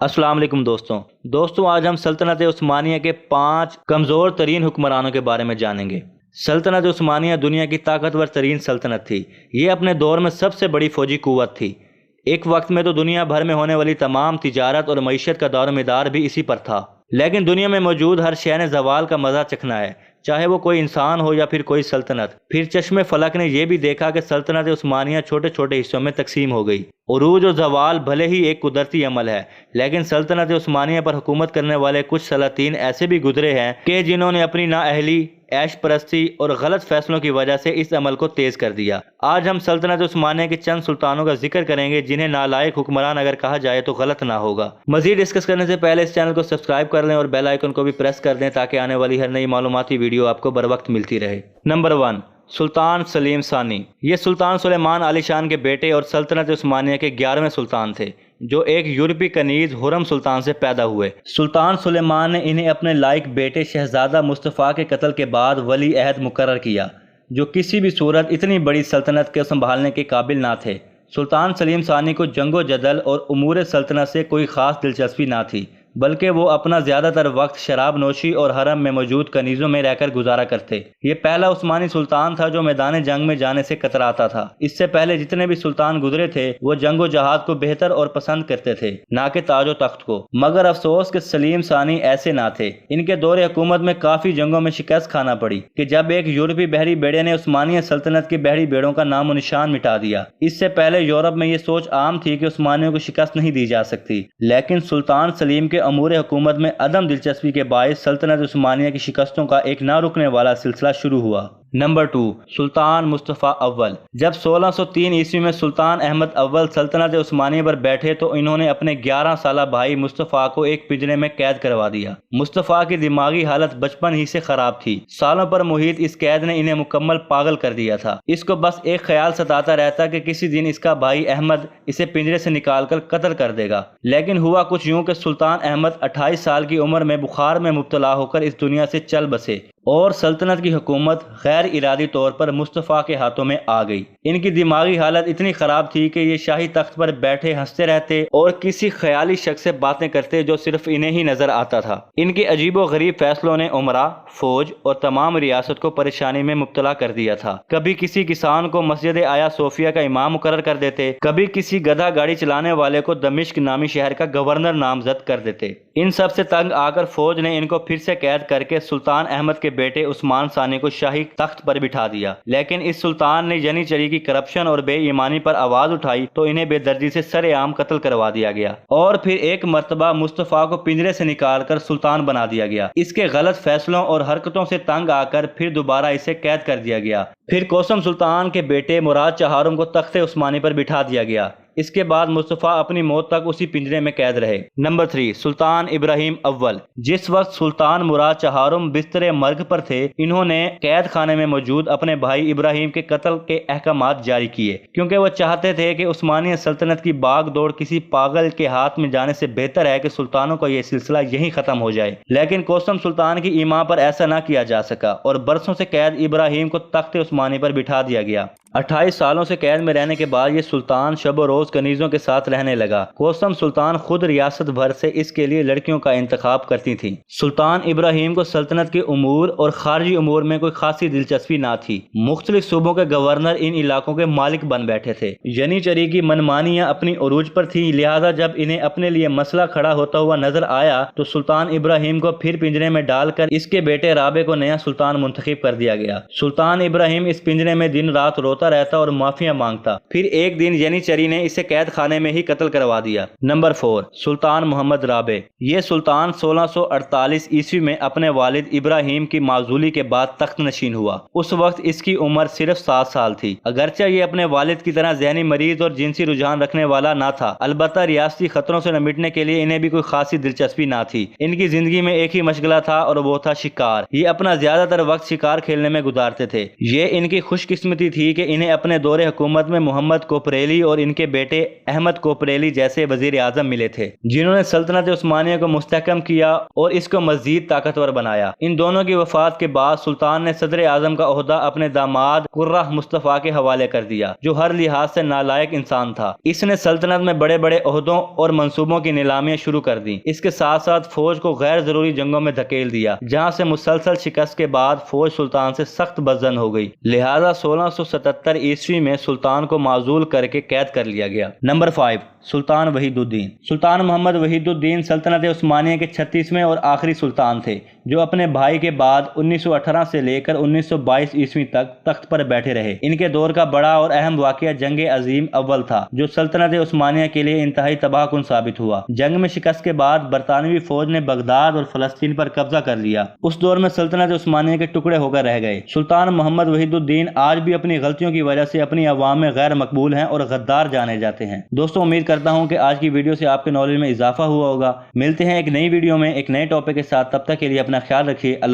السلام علیکم دوستوں آج ہم سلطنت عثمانیہ کے 5 کمزور ترین حکمرانوں کے بارے میں جانیں گے۔ سلطنت عثمانیہ دنیا کی طاقتور ترین سلطنت تھی۔ یہ اپنے دور میں سب سے بڑی فوجی قوت تھی۔ ایک وقت میں تو دنیا بھر میں ہونے والی تمام تجارت اور معیشت کا دار و مدار بھی اسی پر تھا۔ لیکن دنیا میں موجود ہر شے نے زوال کا مزہ چکھنا ہے، چاہے وہ کوئی انسان ہو یا پھر کوئی سلطنت۔ پھر چشم فلک نے یہ بھی دیکھا کہ سلطنت عثمانیہ چھوٹے چھوٹے حصوں میں تقسیم ہو گئی۔ عروج و زوال بھلے ہی ایک قدرتی عمل ہے، لیکن سلطنت عثمانیہ پر حکومت کرنے والے کچھ سلاطین ایسے بھی گزرے ہیں کہ جنہوں نے اپنی نااہلی، عیش پرستی اور غلط فیصلوں کی وجہ سے اس عمل کو تیز کر دیا۔ آج ہم سلطنت عثمانیہ کے چند سلطانوں کا ذکر کریں گے جنہیں نالائق حکمران اگر کہا جائے تو غلط نہ ہوگا۔ مزید ڈسکس کرنے سے پہلے اس چینل کو سبسکرائب کر لیں اور بیل آئیکن کو بھی پریس کر دیں تاکہ آنے والی ہر نئی معلوماتی ویڈیو آپ کو بر وقت ملتی رہے۔ نمبر 1، سلطان سلیم ثانی۔ یہ سلطان سلیمان عالی شان کے بیٹے اور سلطنت عثمانیہ کے 11ویں سلطان تھے، جو ایک یورپی کنیز ہرم سلطان سے پیدا ہوئے۔ سلطان سلیمان نے انہیں اپنے لائق بیٹے شہزادہ مصطفیٰ کے قتل کے بعد ولی عہد مقرر کیا، جو کسی بھی صورت اتنی بڑی سلطنت کے سنبھالنے کے قابل نہ تھے۔ سلطان سلیم ثانی کو جنگ و جدل اور امور سلطنت سے کوئی خاص دلچسپی نہ تھی، بلکہ وہ اپنا زیادہ تر وقت شراب نوشی اور حرم میں موجود کنیزوں میں رہ کر گزارا کرتے۔ یہ پہلا عثمانی سلطان تھا جو میدان جنگ میں جانے سے کتراتا تھا۔ اس سے پہلے جتنے بھی سلطان گزرے تھے وہ جنگ و جہاد کو بہتر اور پسند کرتے تھے، نہ کہ تاج و تخت کو۔ مگر افسوس کہ سلیم ثانی ایسے نہ تھے۔ ان کے دور حکومت میں کافی جنگوں میں شکست کھانا پڑی کہ جب ایک یورپی بحری بیڑے نے عثمانیہ سلطنت کے بحری بیڑوں کا نام و نشان مٹا دیا۔ اس سے پہلے یورپ میں یہ سوچ عام تھی کہ عثمانیوں کو شکست نہیں دی جا سکتی، لیکن سلطان سلیم کے امور حکومت میں عدم دلچسپی کے باعث سلطنت عثمانیہ کی شکستوں کا ایک نہ رکنے والا سلسلہ شروع ہوا۔ نمبر 2، سلطان مصطفیٰ اول۔ جب 1603 عیسوی میں سلطان احمد اول سلطنت عثمانیہ پر بیٹھے تو انہوں نے اپنے 11 سالہ بھائی مصطفیٰ کو ایک پنجرے میں قید کروا دیا۔ مصطفیٰ کی دماغی حالت بچپن ہی سے خراب تھی۔ سالوں پر محیط اس قید نے انہیں مکمل پاگل کر دیا تھا۔ اس کو بس ایک خیال ستاتا رہتا کہ کسی دن اس کا بھائی احمد اسے پنجرے سے نکال کر قتل کر دے گا۔ لیکن ہوا کچھ یوں کہ سلطان احمد 28 سال کی عمر میں بخار میں مبتلا ہو کر اس دنیا سے چل بسے اور سلطنت کی حکومت غیر ارادی طور پر مصطفیٰ کے ہاتھوں میں آ گئی۔ ان کی دماغی حالت اتنی خراب تھی کہ یہ شاہی تخت پر بیٹھے ہنستے رہتے اور کسی خیالی شخص سے باتیں کرتے جو صرف انہیں ہی نظر آتا تھا۔ ان کے عجیب و غریب فیصلوں نے عمرہ، فوج اور تمام ریاست کو پریشانی میں مبتلا کر دیا تھا۔ کبھی کسی کسان کو مسجد آیا صوفیہ کا امام مقرر کر دیتے، کبھی کسی گدھا گاڑی چلانے والے کو دمشق نامی شہر کا گورنر نامزد کر دیتے۔ ان سب سے تنگ آ کر فوج نے ان کو پھر سے قید کر کے سلطان احمد کے بیٹے عثمان ثانی کو شاہی تخت پر بٹھا دیا۔ لیکن اس سلطان نے جنی چری کی کرپشن اور بے ایمانی پر آواز اٹھائی تو انہیں بے دردی سے سر عام قتل کروا دیا گیا، اور پھر ایک مرتبہ مصطفیٰ کو پنجرے سے نکال کر سلطان بنا دیا گیا۔ اس کے غلط فیصلوں اور حرکتوں سے تنگ آ کر پھر دوبارہ اسے قید کر دیا گیا۔ پھر کوسم سلطان کے بیٹے مراد چہارم کو تخت عثمانی پر بٹھا دیا گیا۔ اس کے بعد مصطفیٰ اپنی موت تک اسی پنجرے میں قید رہے۔ نمبر 3، سلطان ابراہیم اول۔ جس وقت سلطان مراد چہارم بستر مرگ پر تھے، انہوں نے قید خانے میں موجود اپنے بھائی ابراہیم کے قتل کے احکامات جاری کیے، کیونکہ وہ چاہتے تھے کہ عثمانیہ سلطنت کی باغ دوڑ کسی پاگل کے ہاتھ میں جانے سے بہتر ہے کہ سلطانوں کا یہ سلسلہ یہیں ختم ہو جائے۔ لیکن کوسم سلطان کی ایما پر ایسا نہ کیا جا سکا اور برسوں سے قید ابراہیم کو تخت عثمانی پر بٹھا دیا گیا۔ 28 سالوں سے قید میں رہنے کے بعد یہ سلطان شب و روز کنیزوں کے ساتھ رہنے لگا۔ کوسم سلطان خود ریاست بھر سے اس کے لیے لڑکیوں کا انتخاب کرتی تھیں۔ سلطان ابراہیم کو سلطنت کے امور اور خارجی امور میں کوئی خاصی دلچسپی نہ تھی۔ مختلف صوبوں کے گورنر ان علاقوں کے مالک بن بیٹھے تھے۔ جنی چری کی منمانیاں اپنی عروج پر تھیں، لہذا جب انہیں اپنے لیے مسئلہ کھڑا ہوتا ہوا نظر آیا تو سلطان ابراہیم کو پھر پنجرے میں ڈال کر اس کے بیٹے رابع کو نیا سلطان منتخب کر دیا گیا۔ سلطان ابراہیم اس پنجرے میں دن رات روتا رہتا اور معافیاں مانگتا۔ پھر ایک دن ینی چری نے اسے قید خانے میں ہی قتل کروا دیا۔ نمبر 4، سلطان محمد رابع۔ یہ سلطان 1648 عیسوی میں اپنے والد ابراہیم کی معزولی کے بعد تخت نشین ہوا۔ اس وقت اس کی عمر صرف 7 سال تھی۔ اگرچہ یہ اپنے والد کی طرح ذہنی مریض اور جنسی رجحان رکھنے والا نہ تھا، البتہ ریاستی خطروں سے نمٹنے کے لیے انہیں بھی کوئی خاصی دلچسپی نہ تھی۔ ان کی زندگی میں ایک ہی مشغلہ تھا اور وہ تھا شکار۔ یہ اپنا زیادہ تر وقت شکار کھیلنے میں گزارتے تھے۔ یہ ان کی خوش قسمتی تھی کہ انہیں اپنے دور حکومت میں محمد کوپریلی اور ان کے بیٹے احمد کوپریلی جیسے وزیر اعظم ملے تھے، جنہوں نے سلطنت عثمانیہ کو مستحکم کیا اور اس کو مزید طاقتور بنایا۔ ان دونوں کی وفات کے بعد سلطان نے صدر اعظم کا عہدہ اپنے داماد قرہ مصطفیٰ کے حوالے کر دیا، جو ہر لحاظ سے نالائق انسان تھا۔ اس نے سلطنت میں بڑے بڑے عہدوں اور منصوبوں کی نیلامیاں شروع کر دیں۔ اس کے ساتھ ساتھ فوج کو غیر ضروری جنگوں میں دھکیل دیا، جہاں سے مسلسل شکست کے بعد فوج سلطان سے سخت بدظن ہو گئی، لہذا 1677 عیسوی میں سلطان کو معزول کر کے قید کر لیا گیا۔ نمبر 5، سلطان وحید الدین۔ سلطان محمد وحید الدین سلطنت عثمانیہ کے 36ویں اور آخری سلطان تھے، جو اپنے بھائی کے بعد 1918 سے لے کر 1922 عیسوی تک تخت پر بیٹھے رہے۔ ان کے دور کا بڑا اور اہم واقعہ جنگ عظیم اول تھا، جو سلطنت عثمانیہ کے لیے انتہائی تباہ کن ثابت ہوا۔ جنگ میں شکست کے بعد برطانوی فوج نے بغداد اور فلسطین پر قبضہ کر لیا۔ اس دور میں سلطنت عثمانیہ کے ٹکڑے ہو کر رہ گئے۔ سلطان محمد وحید الدین آج بھی اپنی غلطیوں کی وجہ سے اپنی عوام میں غیر مقبول ہیں اور غدار جانے جاتے ہیں۔ دوستوں، امید کرتا ہوں کہ آج کی ویڈیو سے آپ کے نالج میں اضافہ ہوا ہوگا۔ ملتے ہیں ایک نئی ویڈیو میں ایک نئے ٹاپک کے ساتھ، تب تک کے لیے اپنا خیال رکھیے۔ اللہ